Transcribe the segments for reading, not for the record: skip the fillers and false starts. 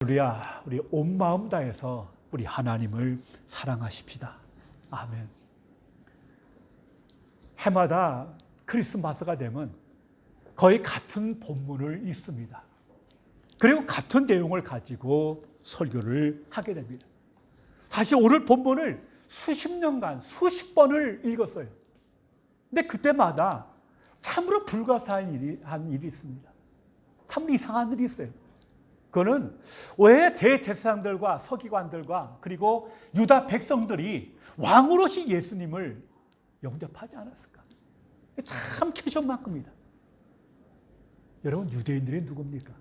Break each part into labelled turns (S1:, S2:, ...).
S1: 우리야, 우리 온 마음 다해서 우리 하나님을 사랑하십시다. 아멘. 해마다 크리스마스가 되면 거의 같은 본문을 읽습니다. 그리고 같은 내용을 가지고 설교를 하게 됩니다. 사실 오늘 본문을 수십 년간 수십 번을 읽었어요. 근데 그때마다 참으로 불가사의한 일이 있습니다. 참 이상한 일이 있어요. 그거는 왜 대제사장들과 서기관들과 그리고 유다 백성들이 왕으로신 예수님을 영접하지 않았을까? 참 캐션만큼입니다. 여러분, 유대인들이 누굽니까?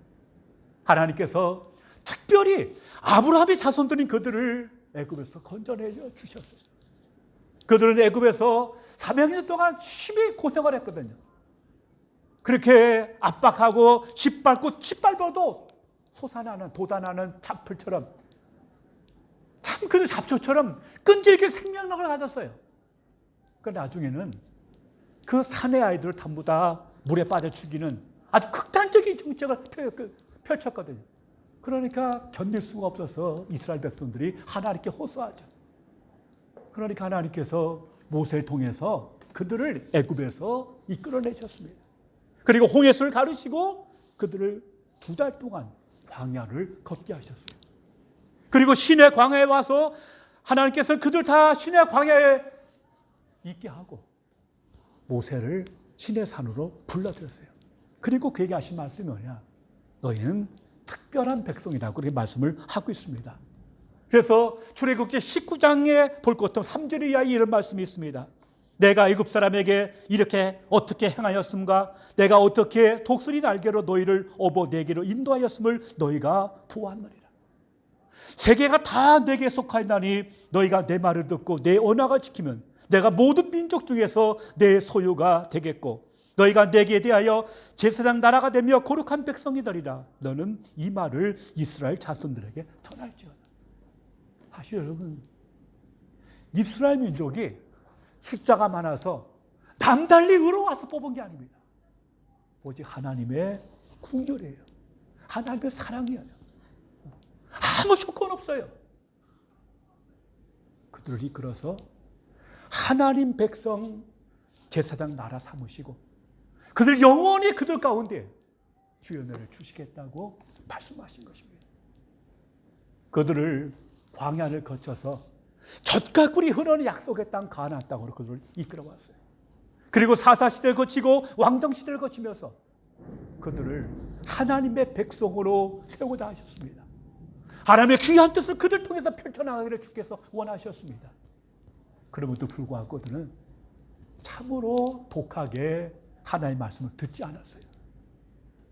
S1: 하나님께서 특별히 아브라함의 자손들인 그들을 애굽에서 건져내 주셨어요. 그들은 애굽에서 300년 동안 심히 고생을 했거든요. 그렇게 압박하고 짓밟아도 솟아나는 돋아나는 잡풀처럼, 참 그 잡초처럼 끈질기게 생명력을 가졌어요. 그 나중에는 그 사내 아이들을 전부 다 물에 빠져 죽이는 아주 극단적인 정책을 펼쳤거든요. 그러니까 견딜 수가 없어서 이스라엘 백성들이 하나님께 호소하죠. 그러니까 하나님께서 모세를 통해서 그들을 애굽에서 이끌어내셨습니다. 그리고 홍해수를 가르치고 그들을 2달 동안 광야를 걷게 하셨어요. 그리고 시내 광야에 와서 하나님께서 그들 다 시내 광야에 있게 하고 모세를 시내 산으로 불러들였어요. 그리고 그에게 하신 말씀이 뭐냐? 너희는 특별한 백성이라고 그렇게 말씀을 하고 있습니다. 그래서 출애굽기 19장에 볼 것 같은 3절 이하에 이런 말씀이 있습니다. 내가 애굽 사람에게 이렇게 어떻게 행하였음과 내가 어떻게 독수리 날개로 너희를 업어 내게로 인도하였음을 너희가 보았느니라. 세계가 다 내게 속하였나니 너희가 내 말을 듣고 내 언약을 지키면 내가 모든 민족 중에서 내 소유가 되겠고 너희가 내게 대하여 제사장 나라가 되며 거룩한 백성이 되리라. 너는 이 말을 이스라엘 자손들에게 전할지어다. 사실 여러분, 이스라엘 민족이 숫자가 많아서 남달리 의로워서 뽑은 게 아닙니다. 오직 하나님의 궁절이에요. 하나님의 사랑이에요. 아무 조건 없어요. 그들을 이끌어서 하나님 백성 제사장 나라 삼으시고 그들 영원히 그들 가운데 주의 은혜를 주시겠다고 말씀하신 것입니다. 그들을 광야를 거쳐서 젖과 꿀이 흐르는 약속의 땅 가나안 땅으로 그들을 이끌어왔어요. 그리고 사사시대를 거치고 왕정시대를 거치면서 그들을 하나님의 백성으로 세우고자 하셨습니다. 하나님의 귀한 뜻을 그들 통해서 펼쳐나가기를 주께서 원하셨습니다. 그럼에도 불구하고 그들은 참으로 독하게 하나님의 말씀을 듣지 않았어요.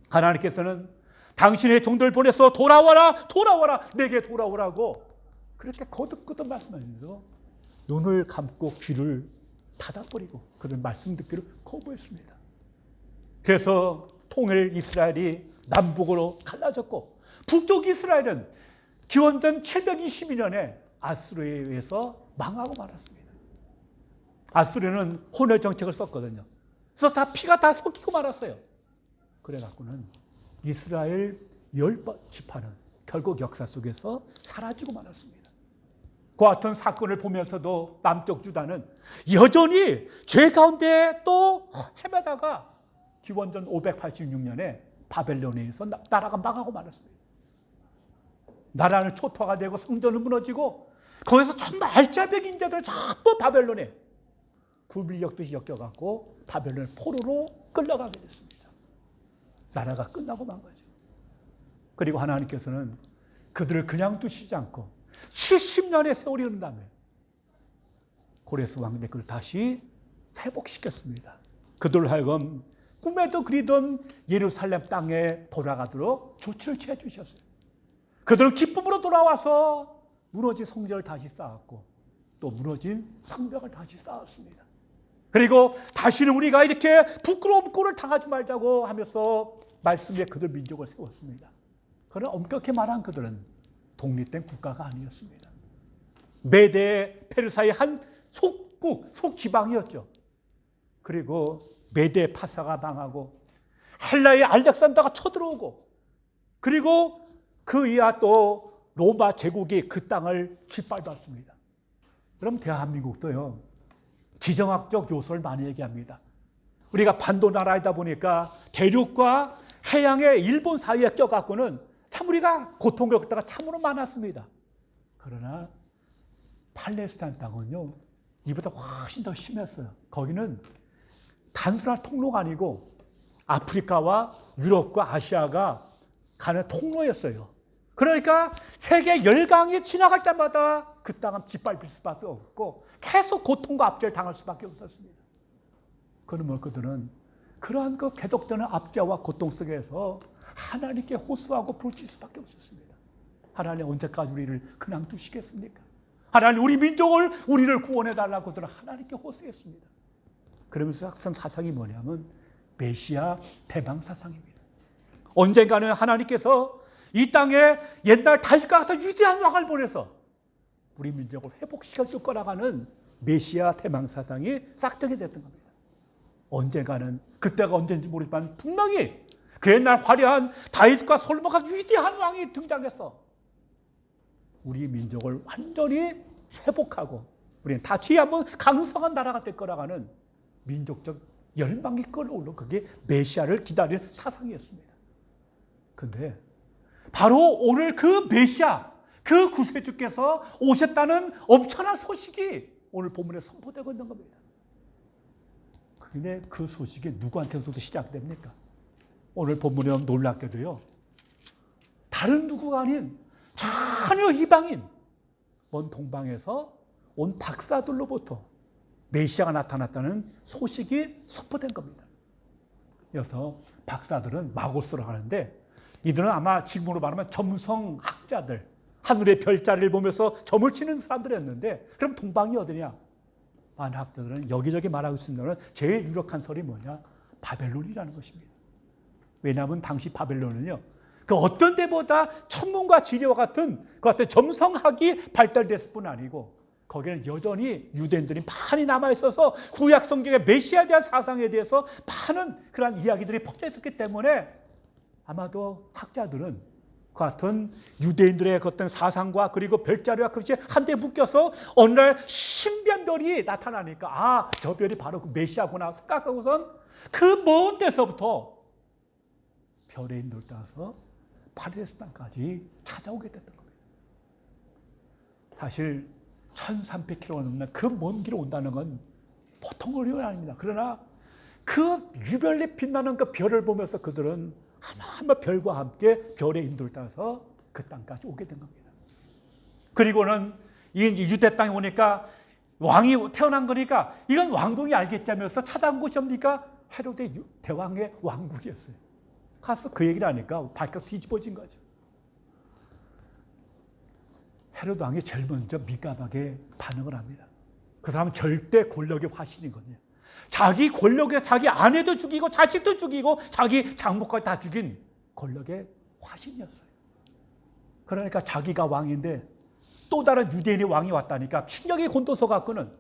S1: 하나님께서는 당신의 종들을 보내서 돌아와라 돌아와라 내게 돌아오라고 그렇게 거듭거듭 말씀하시면서 눈을 감고 귀를 닫아버리고 그런 말씀 듣기를 거부했습니다. 그래서 통일 이스라엘이 남북으로 갈라졌고 북쪽 이스라엘은 기원전 722년에 아수르에 의해서 망하고 말았습니다. 아수르는 혼혈 정책을 썼거든요. 그래서 다 피가 다 섞이고 말았어요. 그래갖고는 이스라엘 10지파는 결국 역사 속에서 사라지고 말았습니다. 그 같은 사건을 보면서도 남쪽 유다는 여전히 죄 가운데 또 헤매다가 기원전 586년에 바벨론에 의해서 나라가 망하고 말았습니다. 나라는 초토화가 되고 성전은 무너지고 거기서 정말 알짜배기 인자들 전부 바벨론에 굴빌력듯이 엮여갖고 바벨론의 포로로 끌려가게 됐습니다. 나라가 끝나고 만 거죠. 그리고 하나님께서는 그들을 그냥 두시지 않고 70년의 세월이 흐른 다음에 고레스 왕때 그를 다시 회복시켰습니다. 그들을 하여금 꿈에도 그리던 예루살렘 땅에 돌아가도록 조치를 취해 주셨어요. 그들은 기쁨으로 돌아와서 무너진 성전을 다시 쌓았고 또 무너진 성벽을 다시 쌓았습니다. 그리고 다시는 우리가 이렇게 부끄러운 꼴을 당하지 말자고 하면서 말씀에 그들 민족을 세웠습니다. 그러나 엄격히 말한 그들은 독립된 국가가 아니었습니다. 메데 페르사의 한 속국, 속지방이었죠. 그리고 메데 파사가 망하고 헬라의 알렉산더가 쳐들어오고 그리고 그 이하 또 로마 제국이 그 땅을 짓밟았습니다. 그럼 대한민국도요, 지정학적 요소를 많이 얘기합니다. 우리가 반도 나라이다 보니까 대륙과 해양의 일본 사이에 껴갖고는 참 우리가 고통을 겪다가 참으로 많았습니다. 그러나 팔레스타인 땅은요, 이보다 훨씬 더 심했어요. 거기는 단순한 통로가 아니고 아프리카와 유럽과 아시아가 가는 통로였어요. 그러니까 세계 열강이 지나갈 때마다 그 땅은 짓밟힐 수밖에 없고 계속 고통과 압제를 당할 수밖에 없었습니다. 그러면 그들은 그러한 그 계속되는 압제와 고통 속에서 하나님께 호소하고 부르칠 수밖에 없었습니다. 하나님 언제까지 우리를 그냥 두시겠습니까? 하나님 우리 민족을 우리를 구원해달라고 그들은 하나님께 호소했습니다. 그러면서 학생 사상이 뭐냐면 메시아 대방 사상입니다. 언젠가는 하나님께서 이 땅에 옛날 다윗과 같은 위대한 왕을 보내서 우리 민족을 회복시켜줄 거라가는 메시아 대방 사상이 싹트게 됐던 겁니다. 언젠가는 그때가 언제인지 모르지만 분명히 그 옛날 화려한 다윗과 솔로몬과 위대한 왕이 등장해서 우리 민족을 완전히 회복하고 우리는 다시 한번 강성한 나라가 될 거라가는 민족적 열망이 끌어올라 그게 메시아를 기다리는 사상이었습니다. 그런데 바로 오늘 그 메시아, 그 구세주께서 오셨다는 엄청난 소식이 오늘 본문에 선포되고 있는 겁니다. 근데 그 소식이 누구한테서도 시작됩니까? 오늘 본문에 보면 놀랍게도요, 다른 누구가 아닌 전혀 이방인, 먼 동방에서 온 박사들로부터 메시아가 나타났다는 소식이 선포된 겁니다. 그래서 박사들은 마고스라고 하는데 이들은 아마 지금으로 말하면 점성학자들, 하늘의 별자리를 보면서 점을 치는 사람들이었는데 그럼 동방이 어디냐? 많은 학자들은 여기저기 말하고 있습니다만 제일 유력한 설이 뭐냐? 바벨론이라는 것입니다. 왜냐하면 당시 바벨론은요, 그 어떤 때보다 천문과 지리와 같은 그 같은 점성학이 발달됐을 뿐 아니고 거기는 여전히 유대인들이 많이 남아있어서 구약 성경의 메시아에 대한 사상에 대해서 많은 그런 이야기들이 퍼져 있었기 때문에 아마도 학자들은 그 같은 유대인들의 어떤 사상과 그리고 별자리와 그것이 한데 묶여서 어느 날 신비한 별이 나타나니까 아, 저 별이 바로 그 메시아구나 생각하고선 그 먼 데서부터 별의 인도를 따라서 팔레스타인까지 찾아오게 됐던 겁니다. 사실 1300km가 넘는 그 먼 길을 온다는 건 보통 어려운 일 아닙니다. 그러나 그 유별리 빛나는 그 별을 보면서 그들은 하나하나 별과 함께 별의 인도를 따라서 그 땅까지 오게 된 겁니다. 그리고는 이 유대 땅에 오니까 왕이 태어난 거니까 이건 왕궁이 알겠자면서 찾아온 곳이 뭡니까? 헤로데 대왕의 왕국이었어요. 가서 그 얘기를 하니까 발칵 뒤집어진 거죠. 헤로드 왕이 제일 먼저 민감하게 반응을 합니다. 그 사람은 절대 권력의 화신이거든요. 자기 권력에 자기 아내도 죽이고 자식도 죽이고 자기 장모까지 다 죽인 권력의 화신이었어요. 그러니까 자기가 왕인데 또 다른 유대인의 왕이 왔다니까 충격이 곤도서 갖고는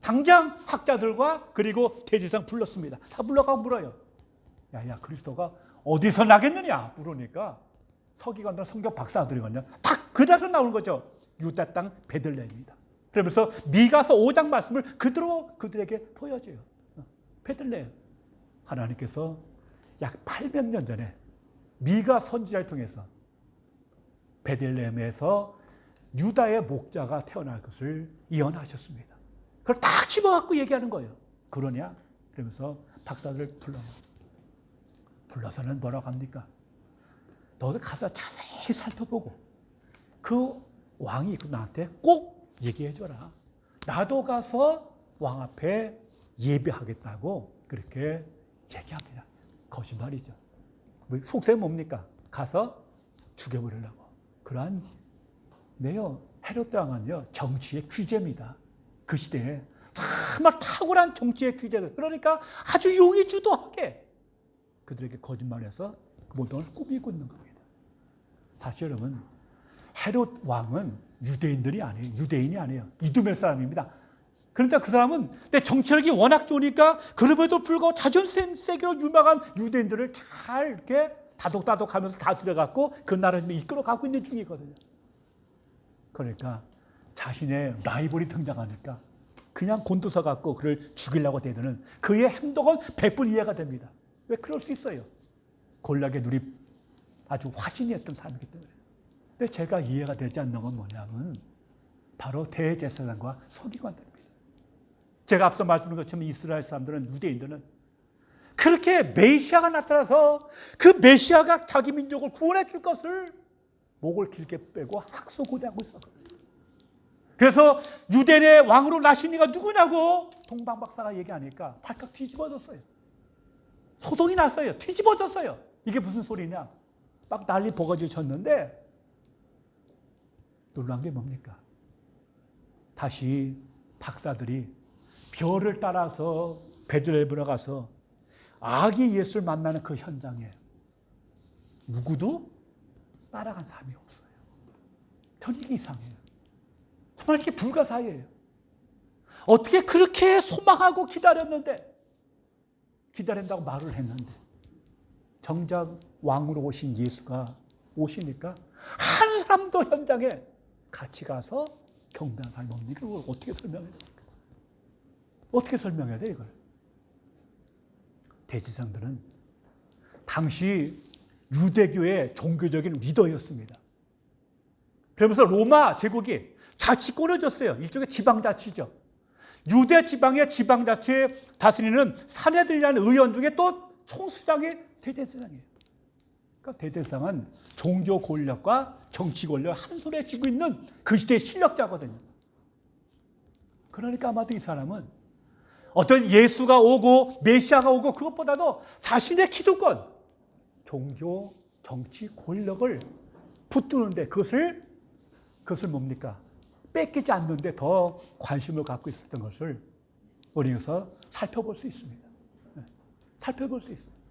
S1: 당장 학자들과 그리고 대제사장 불렀습니다. 다 불러가고 물어요. 야 그리스도가 어디서 나겠느냐 물으니까 서기관들 성경 박사들이거든요. 딱 그 자리로 나오는 거죠. 유다 땅 베들레헴입니다. 그러면서 미가서 5장 말씀을 그대로 그들에게 보여줘요. 베들레헴. 하나님께서 약 800년 전에 미가 선지자를 통해서 베들레헴에서 유다의 목자가 태어날 것을 예언하셨습니다. 그걸 딱 집어갖고 얘기하는 거예요. 그러냐? 그러면서 박사들을 불러서는 뭐라고 합니까? 너도 가서 자세히 살펴보고 그 왕이 나한테 꼭 얘기해줘라. 나도 가서 왕 앞에 예배하겠다고 그렇게 얘기합니다. 거짓말이죠. 속셈 뭡니까? 가서 죽여버리려고. 그러한 네요. 헤롯 왕은요 정치의 귀재입니다. 그 시대에 정말 탁월한 정치의 귀재들. 그러니까 아주 용의주도하게 그들에게 거짓말해서 그 모동을 꾸미고 있는 겁니다. 사실 여러분 헤롯 왕은 유대인들이 아니에요. 유대인이 아니에요. 이두메 사람입니다. 그러니까 그 사람은 내 정치력이 워낙 좋으니까 그럼에도 불구하고 자존심 세기로 유명한 유대인들을 잘 이렇게 다독다독하면서 다스려갖고 그 나라를 이끌어가고 있는 중이거든요. 그러니까 자신의 라이벌이 등장하니까 그냥 곤두서갖고 그를 죽이려고 대드는 그의 행동은 100분 이해가 됩니다. 왜 그럴 수 있어요? 골락의 눈이 아주 화신이 했던 사람이기 때문에. 근데 제가 이해가 되지 않는 건 뭐냐면 바로 대제사장과 서기관들입니다. 제가 앞서 말씀드린 것처럼 이스라엘 사람들은, 유대인들은 그렇게 메시아가 나타나서 그 메시아가 자기 민족을 구원해 줄 것을 목을 길게 빼고 학소고대하고 있었거든요. 그래서 유대인의 왕으로 나신 이가 누구냐고 동방박사가 얘기하니까 발칵 뒤집어졌어요. 소동이 났어요. 뒤집어졌어요. 이게 무슨 소리냐? 막 난리 버거지 쳤는데 놀란 게 뭡니까? 다시 박사들이 별을 따라서 베들레헴으로 가서 아기 예수를 만나는 그 현장에 누구도 따라간 사람이 없어요. 전 이게 이상해요. 정말 이게 불가사의예요. 어떻게 그렇게 소망하고 기다린다고 말을 했는데 정작 왕으로 오신 예수가 오시니까 한 사람도 현장에 같이 가서 경배한 사람이 없는 걸 어떻게 설명해야 됩니까? 어떻게 설명해야 돼 이걸? 대제사장들은 당시 유대교의 종교적인 리더였습니다. 그러면서 로마 제국이 자치권을 줬어요. 일종의 지방자치죠. 유대 지방의 지방자치에 다스리는 사내들이라는 의원 중에 또 총수장이 대제사장이에요. 그러니까 대제사장은 종교 권력과 정치 권력 한 손에 쥐고 있는 그 시대의 실력자거든요. 그러니까 아마도 이 사람은 어떤 예수가 오고 메시아가 오고 그것보다도 자신의 기득권, 종교, 정치, 권력을 붙드는데 그것을 뭡니까? 뺏기지 않는데 더 관심을 갖고 있었던 것을 우리에서 살펴볼 수 있습니다. 살펴볼 수 있습니다.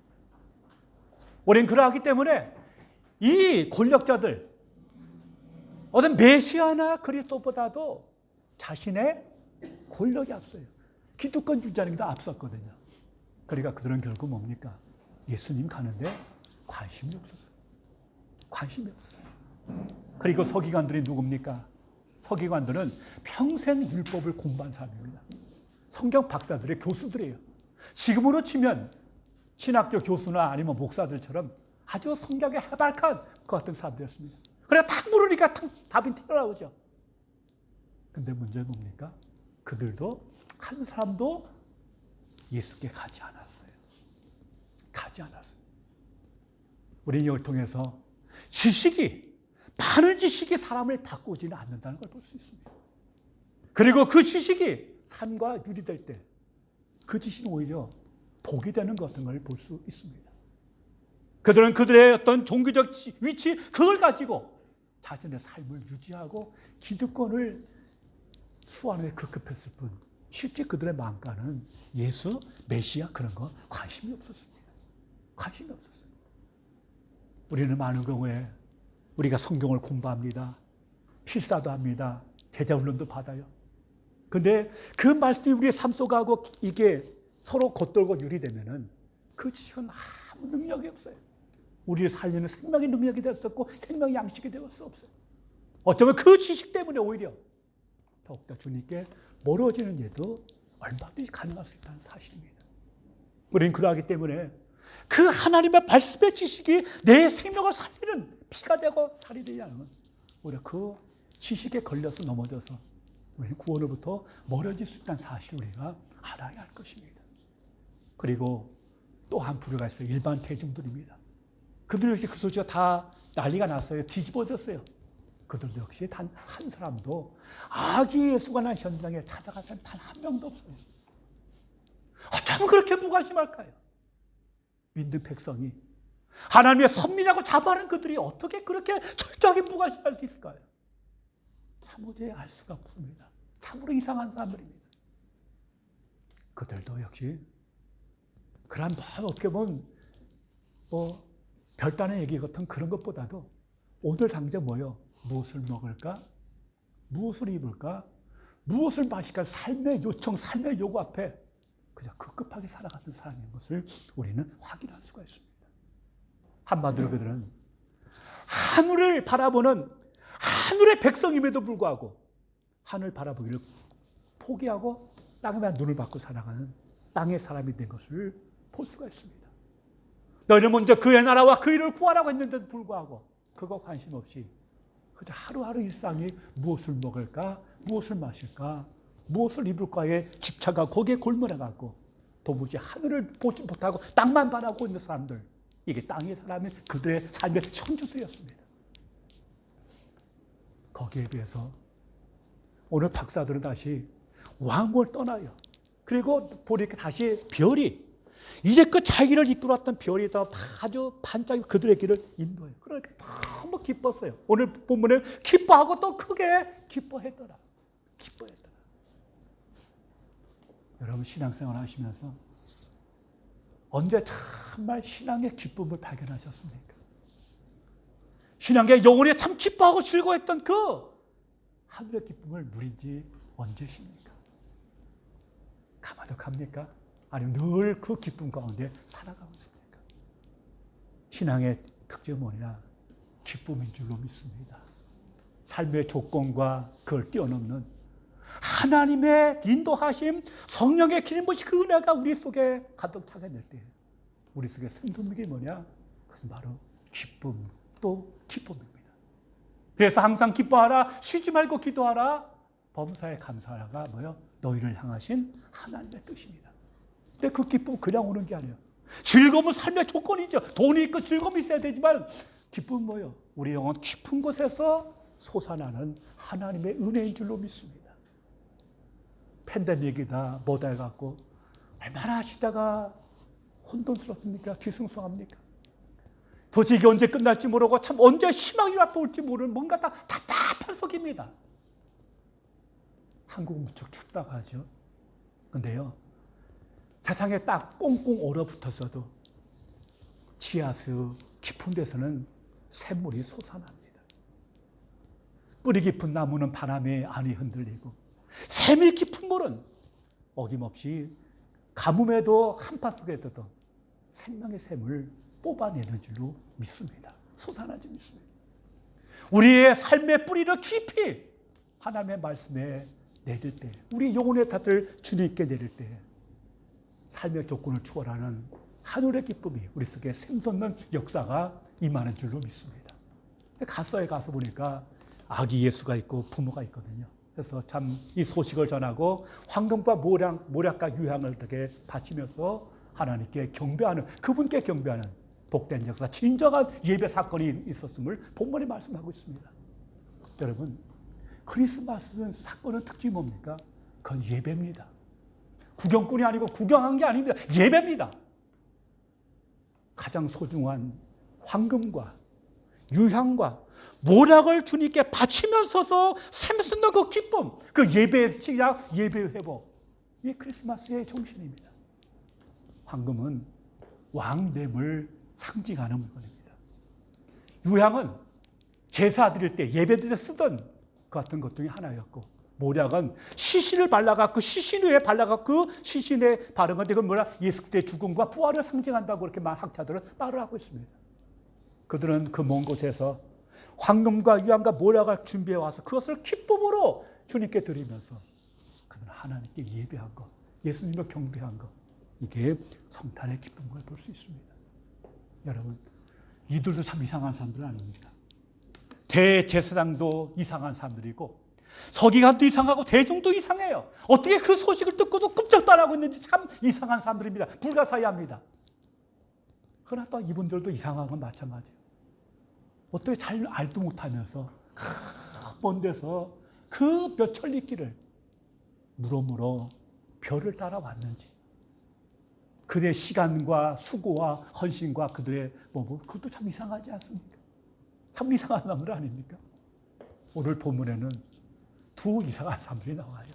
S1: 우리는 그러하기 때문에 이 권력자들, 어떤 메시아나 그리스도보다도 자신의 권력이 앞서요. 기득권 주자는 게 더 앞섰거든요. 그러니까 그들은 결국 뭡니까? 예수님 가는데 관심이 없었어요. 관심이 없었어요. 그리고 서기관들이 누굽니까? 서기관들은 평생 율법을 공부한 사람입니다. 성경 박사들의 교수들이에요. 지금으로 치면 신학교 교수나 아니면 목사들처럼 아주 성경에 해박한 그 같은 사람들이었습니다. 그래야 딱 물으니까 답이 튀어나오죠. 근데 문제는 뭡니까? 그들도 한 사람도 예수께 가지 않았어요. 가지 않았어요. 우리는 이걸 통해서 많은 지식이 사람을 바꾸지는 않는다는 걸 볼 수 있습니다. 그리고 그 지식이 삶과 유리될 때 그 지식은 오히려 독이 되는 것 같은 걸 볼 수 있습니다. 그들은 그들의 어떤 종교적 위치, 그걸 가지고 자신의 삶을 유지하고 기득권을 수하는 데 급급했을 뿐 실제 그들의 마음가는 예수, 메시아 그런 거 관심이 없었습니다. 관심이 없었어요. 우리는 많은 경우에 우리가 성경을 공부합니다. 필사도 합니다. 제자훈련도 받아요. 근데 그 말씀이 우리의 삶 속에 하고 이게 서로 겉돌고 유리되면은 그 지식은 아무 능력이 없어요. 우리를 살리는 생명의 능력이 될 수 없고 생명의 양식이 될 수 없어요. 어쩌면 그 지식 때문에 오히려 더욱더 주님께 멀어지는 일도 얼마든지 가능할 수 있다는 사실입니다. 우리는 그러하기 때문에 그 하나님의 말씀의 지식이 내 생명을 살리는 피가 되고 살이 되지 않으면 오히려 그 지식에 걸려서 넘어져서 우리는 구원으로부터 멀어질 수 있다는 사실을 우리가 알아야 할 것입니다. 그리고 또 한 부류가 있어요. 일반 대중들입니다. 그들 역시 그 소식가 다 난리가 났어요. 뒤집어졌어요. 그들도 역시 단 한 사람도 아기 예수가 난 현장에 찾아간 사람이 단 한 명도 없어요. 어쩌면 그렇게 무관심할까요? 믿는 백성이 하나님의 선민이라고 자부하는 그들이 어떻게 그렇게 철저하게 무관심할 수 있을까요? 참으로 알 수가 없습니다. 참으로 이상한 사람들입니다. 그들도 역시 그런 어떻게 보면 별다른 얘기 같은 그런 것보다도 오늘 당장 뭐요? 무엇을 먹을까? 무엇을 입을까? 무엇을 마실까? 삶의 요청, 삶의 요구 앞에 그저 급급하게 살아가는 사람인 것을 우리는 확인할 수가 있습니다. 한마디로 그들은 하늘을 바라보는 하늘의 백성임에도 불구하고 하늘 바라보기를 포기하고 땅에만 눈을 받고 살아가는 땅의 사람이 된 것을 볼 수가 있습니다. 너희는 먼저 그의 나라와 그 일을 구하라고 했는데도 불구하고 그거 관심 없이 그저 하루하루 일상이 무엇을 먹을까, 무엇을 마실까, 무엇을 입을까에 집착하고 거기에 골몰해가고 도무지 하늘을 보지 못하고 땅만 바라고 있는 사람들, 이게 땅의 사람이 그들의 삶의 선주들이었습니다. 거기에 비해서 오늘 박사들은 다시 왕국을 떠나요. 그리고 보니까 다시 별이 이제껏 자기를 이끌어왔던 별이 더 아주 반짝이 그들의 길을 인도해요. 그러니까 너무 기뻤어요. 오늘 본문에 기뻐하고 또 크게 기뻐했더라. 기뻐했더라. 여러분 신앙생활 하시면서 언제 정말 신앙의 기쁨을 발견하셨습니까? 신앙의 영혼이 참 기뻐하고 즐거워했던 그 하늘의 기쁨을 누린 지 언제십니까? 가마득합니까? 아니면 늘 그 기쁨 가운데 살아가고 있습니까? 신앙의 특징은 뭐냐? 기쁨인 줄로 믿습니다. 삶의 조건과 그걸 뛰어넘는 하나님의 인도하심, 성령의 기름부으신 그 은혜가 우리 속에 가득 차게 될 때 우리 속에 생기는 게 뭐냐? 그것은 바로 기쁨 또 기쁨입니다. 그래서 항상 기뻐하라, 쉬지 말고 기도하라, 범사에 감사하라가 뭐요? 너희를 향하신 하나님의 뜻입니다. 근데 그 기쁨은 그냥 오는 게 아니에요. 즐거움은 삶의 조건이죠. 돈이 있고 즐거움이 있어야 되지만 기쁨은 뭐예요? 우리 영혼 깊은 곳에서 솟아나는 하나님의 은혜인 줄로 믿습니다. 팬데믹이다 뭐다 해갖고 얼마나 하시다가 혼돈스럽습니까? 뒤숭숭합니까? 도대체 이게 언제 끝날지 모르고 참 언제 희망이 와올지 모르는 뭔가 다 답답한 속입니다. 한국은 무척 춥다고 하죠. 근데요, 세상에 딱 꽁꽁 얼어붙었어도 지하수 깊은 데서는 샘물이 솟아납니다. 뿌리 깊은 나무는 바람에 안이 흔들리고 샘이 깊은 물은 어김없이 가뭄에도 한파 속에도 생명의 샘을 뽑아내는 줄로 믿습니다. 솟아나지 믿습니다. 우리의 삶의 뿌리를 깊이 하나님의 말씀에 내릴 때, 우리 영혼의 탓을 주님께 내릴 때 삶의 조건을 초월하는 하늘의 기쁨이 우리 속에 샘솟는 역사가 임하는 줄로 믿습니다. 가서에 가서 보니까 아기 예수가 있고 부모가 있거든요. 그래서 참 이 소식을 전하고 황금과 모략과 유향을 되게 바치면서 하나님께 경배하는, 그분께 경배하는 복된 역사, 진정한 예배 사건이 있었음을 본문에 말씀하고 있습니다. 여러분, 크리스마스 사건의 특징이 뭡니까? 그건 예배입니다. 구경꾼이 아니고 구경한 게 아닙니다. 예배입니다. 가장 소중한 황금과 유향과 모략을 주님께 바치면서서 샘솟는 그 기쁨, 그 예배의 시작, 예배의 회복, 이게 크리스마스의 정신입니다. 황금은 왕됨을 상징하는 물건입니다. 유향은 제사 드릴 때, 예배 드릴 때 쓰던 그 같은 것 중에 하나였고, 모략은 시신을 발라갖고 시신 위에 발라갖고 시신에 바른 건데 그건 뭐라? 예수 그리스도의 죽음과 부활을 상징한다고 이렇게 학자들은 말을 하고 있습니다. 그들은 그 먼 곳에서 황금과 유향과 모략을 준비해 와서 그것을 기쁨으로 주님께 드리면서 그들은 하나님께 예배한 것, 예수님을 경배한 것, 이게 성탄의 기쁨을 볼 수 있습니다. 여러분, 이들도 참 이상한 사람들 아닙니까? 대제사장도 이상한 사람들이고 서기관도 이상하고 대중도 이상해요. 어떻게 그 소식을 듣고도 끔찍도 안 하고 있는지 참 이상한 사람들입니다. 불가사의합니다. 그러나 또 이분들도 이상한 건 마찬가지예요. 어떻게 잘 알도 못하면서 먼 데서 그 몇 천리 길을 물어물어 별을 따라왔는지, 그들의 시간과 수고와 헌신과 그들의 그것도 참 이상하지 않습니까? 참 이상한 사람들 아닙니까? 오늘 본문에는 두 이상한 사람들이 나와요.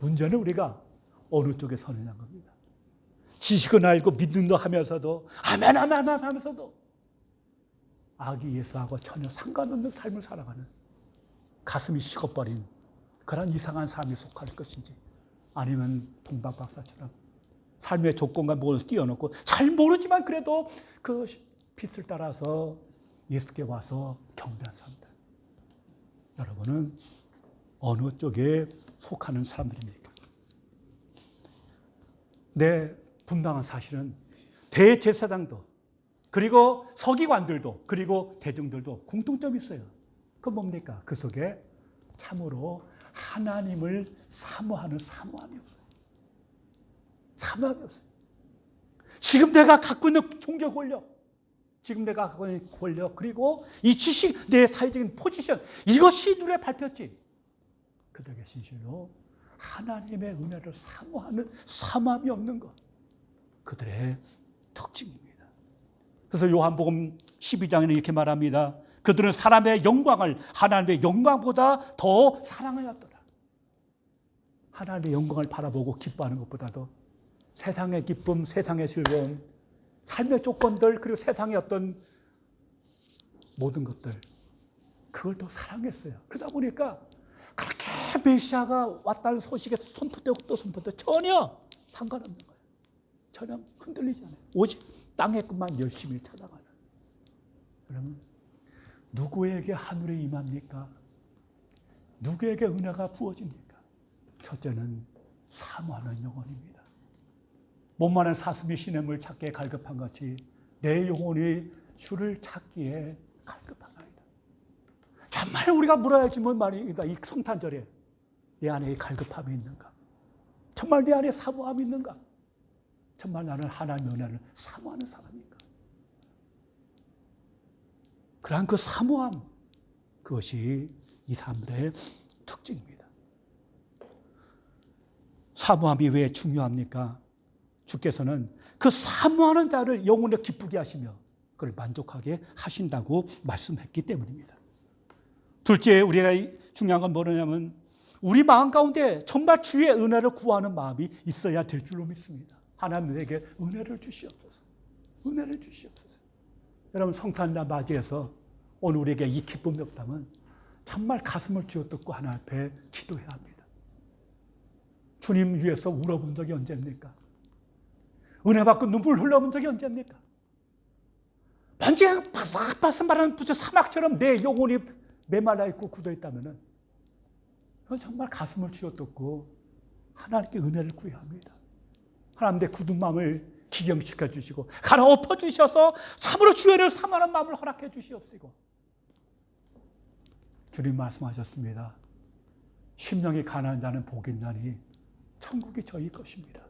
S1: 문제는 우리가 어느 쪽에 서느냐는 겁니다. 지식은 알고 믿는다 하면서도 아멘 아멘 아멘 하면서도 아기 예수하고 전혀 상관없는 삶을 살아가는, 가슴이 식어버린 그런 이상한 삶에 속할 것인지, 아니면 동방 박사처럼 삶의 조건과 뭘 띄워놓고 잘 모르지만 그래도 그 빛을 따라서 예수께 와서 경배한 사람들. 여러분은 어느 쪽에 속하는 사람들입니까? 네, 분명한 사실은 대제사장도 그리고 서기관들도 그리고 대중들도 공통점이 있어요. 그건 뭡니까? 그 속에 참으로 하나님을 사모하는 사모함이 없어요. 사모함이 없어요. 지금 내가 갖고 있는 종교 권력, 지금 내가 갖고 있는 권력, 그리고 이 지식, 내 사회적인 포지션, 이것이 눈에 밟혔지. 그들에게 진실로 하나님의 은혜를 사모하는 사모함이 없는 것, 그들의 특징입니다. 그래서 요한복음 12장에는 이렇게 말합니다. 그들은 사람의 영광을 하나님의 영광보다 더 사랑하였더라. 하나님의 영광을 바라보고 기뻐하는 것보다도 세상의 기쁨, 세상의 즐거움, 삶의 조건들, 그리고 세상의 어떤 모든 것들, 그걸 더 사랑했어요. 그러다 보니까 그렇게 메시아가 왔다는 소식에 손붙대고 또 손붙대 전혀 상관없는 거예요. 전혀 흔들리지 않아요. 오직 땅의 것만 열심히 찾아가는. 여러분, 누구에게 하늘이 임합니까? 누구에게 은혜가 부어집니까? 첫째는 사모하는 영혼입니다. 몸만한 사슴이 시냇물 찾기에 갈급한 같이 내 영혼이 주를 찾기에 갈급하나이다. 정말 우리가 물어야지 뭔 말입니까? 이 성탄절에 내 안에 갈급함이 있는가? 정말 내 안에 사모함이 있는가? 정말 나는 하나님의 은혜를 사모하는 사람인가? 그러한 그 사모함, 그것이 이 사람들의 특징입니다. 사모함이 왜 중요합니까? 주께서는 그 사모하는 자를 영혼을 기쁘게 하시며 그를 만족하게 하신다고 말씀했기 때문입니다. 둘째, 우리가 중요한 건 뭐냐면 우리 마음 가운데 정말 주의 은혜를 구하는 마음이 있어야 될 줄로 믿습니다. 하나님에게 은혜를 주시옵소서. 은혜를 주시옵소서. 여러분, 성탄날 맞이해서 오늘 우리에게 이 기쁨이 없다면 정말 가슴을 쥐어뜯고 하나님 앞에 기도해야 합니다. 주님 위해서 울어본 적이 언제입니까? 은혜 받고 눈물 흘려본 적이 언제입니까? 번지가 바삭바삭 마르는 부처 사막처럼 내 영혼이 메말라 있고 굳어 있다면 그건 정말 가슴을 쥐어뜯고 하나님께 은혜를 구해야 합니다. 하나님 내 굳은 마음을 기경시켜 주시고 갈아엎어 주셔서 참으로 주의를 사모하는 마음을 허락해 주시옵시고, 주님 말씀하셨습니다. 심령이 가난한 자는 복이 있나니 천국이 저희 것입니다.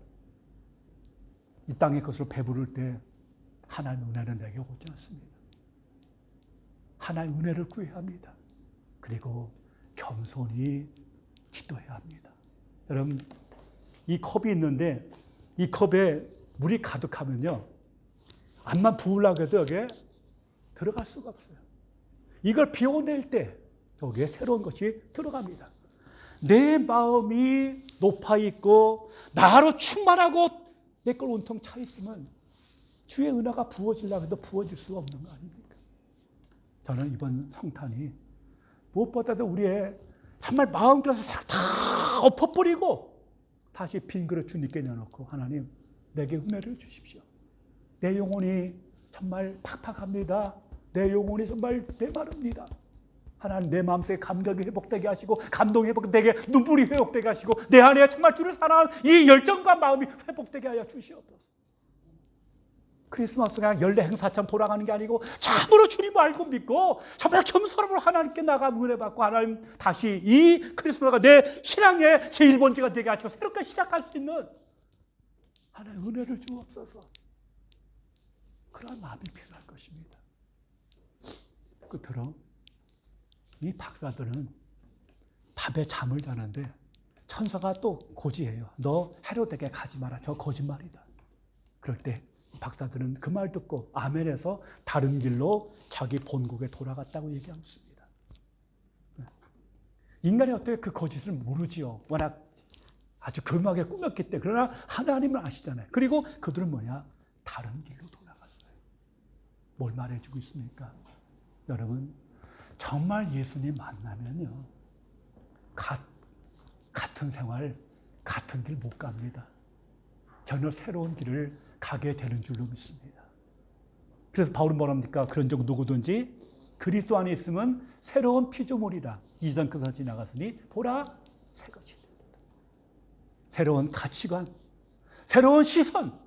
S1: 이 땅의 것으로 배부를 때 하나님의 은혜는 내게 오지 않습니다. 하나님의 은혜를 구해야 합니다. 그리고 겸손히 기도해야 합니다. 여러분, 이 컵이 있는데 이 컵에 물이 가득하면요, 암만 부으려고 해도 여기에 들어갈 수가 없어요. 이걸 비워낼 때 여기에 새로운 것이 들어갑니다. 내 마음이 높아 있고 나로 충만하고 내 걸 온통 차 있으면 주의 은혜가 부어지려고 해도 부어질 수가 없는 거 아닙니까? 저는 이번 성탄이 무엇보다도 우리의 정말 마음께서 다 엎어버리고 다시 빈 그릇 주님께 내놓고, 하나님 내게 은혜를 주십시오. 내 영혼이 정말 팍팍합니다. 내 영혼이 정말 메마릅니다. 하나님 내 마음속에 감격이 회복되게 하시고 감동이 회복되게, 눈물이 회복되게 하시고 내 안에 정말 주를 사랑하는 이 열정과 마음이 회복되게 하여 주시옵소서. 크리스마스가 그냥 연례 행사처럼 돌아가는 게 아니고 참으로 주님을 알고 믿고 정말 겸손함으로 하나님께 나가 은혜 받고, 하나님 다시 이 크리스마스가 내 신앙의 제1번지가 되게 하시고 새롭게 시작할 수 있는 하나님 은혜를 주옵소서. 그런 마음이 필요할 것입니다. 끝으로 이 박사들은 밤에 잠을 자는데 천사가 또 고지해요. 너 헤롯에게 가지 마라. 저 거짓말이다. 그럴 때 박사들은 그 말 듣고 아멘해서 다른 길로 자기 본국에 돌아갔다고 얘기합니다. 인간이 어떻게 그 거짓을 모르지요. 워낙 아주 교묘하게 꾸몄기 때문에. 그러나 하나님은 아시잖아요. 그리고 그들은 뭐냐? 다른 길로 돌아갔어요. 뭘 말해주고 있습니까? 여러분, 정말 예수님 만나면요, 같은 생활, 같은 길 못 갑니다. 전혀 새로운 길을 가게 되는 줄로 믿습니다. 그래서 바울은 뭐랍니까? 그런 적 누구든지 그리스도 안에 있으면 새로운 피조물이라. 이전 것을 지나갔으니 보라 새 것이 된다. 새로운 가치관, 새로운 시선,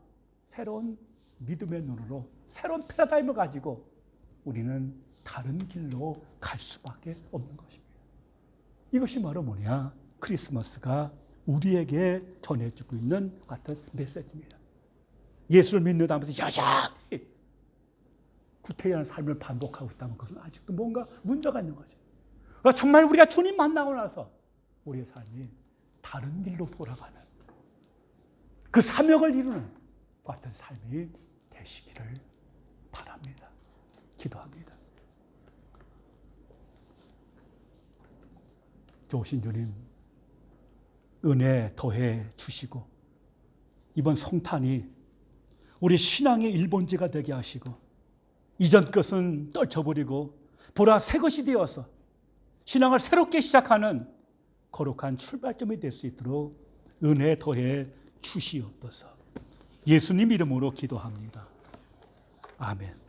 S1: 새로운 믿음의 눈으로 새로운 패러다임을 가지고 우리는 다른 길로 갈 수밖에 없는 것입니다. 이것이 바로 뭐냐? 크리스마스가 우리에게 전해주고 있는 같은 메시지입니다. 예수를 믿는다면서 여전히 구태연한 삶을 반복하고 있다면 그것은 아직도 뭔가 문제가 있는 거죠. 그러니까 정말 우리가 주님 만나고 나서 우리의 삶이 다른 길로 돌아가는 그 사명을 이루는 같은 삶이 되시기를 바랍니다. 기도합니다. 좋으신 주님, 은혜 더해 주시고 이번 성탄이 우리 신앙의 일본지가 되게 하시고 이전 것은 떨쳐버리고 보라 새 것이 되어서 신앙을 새롭게 시작하는 거룩한 출발점이 될 수 있도록 은혜 더해 주시옵소서. 예수님 이름으로 기도합니다. 아멘.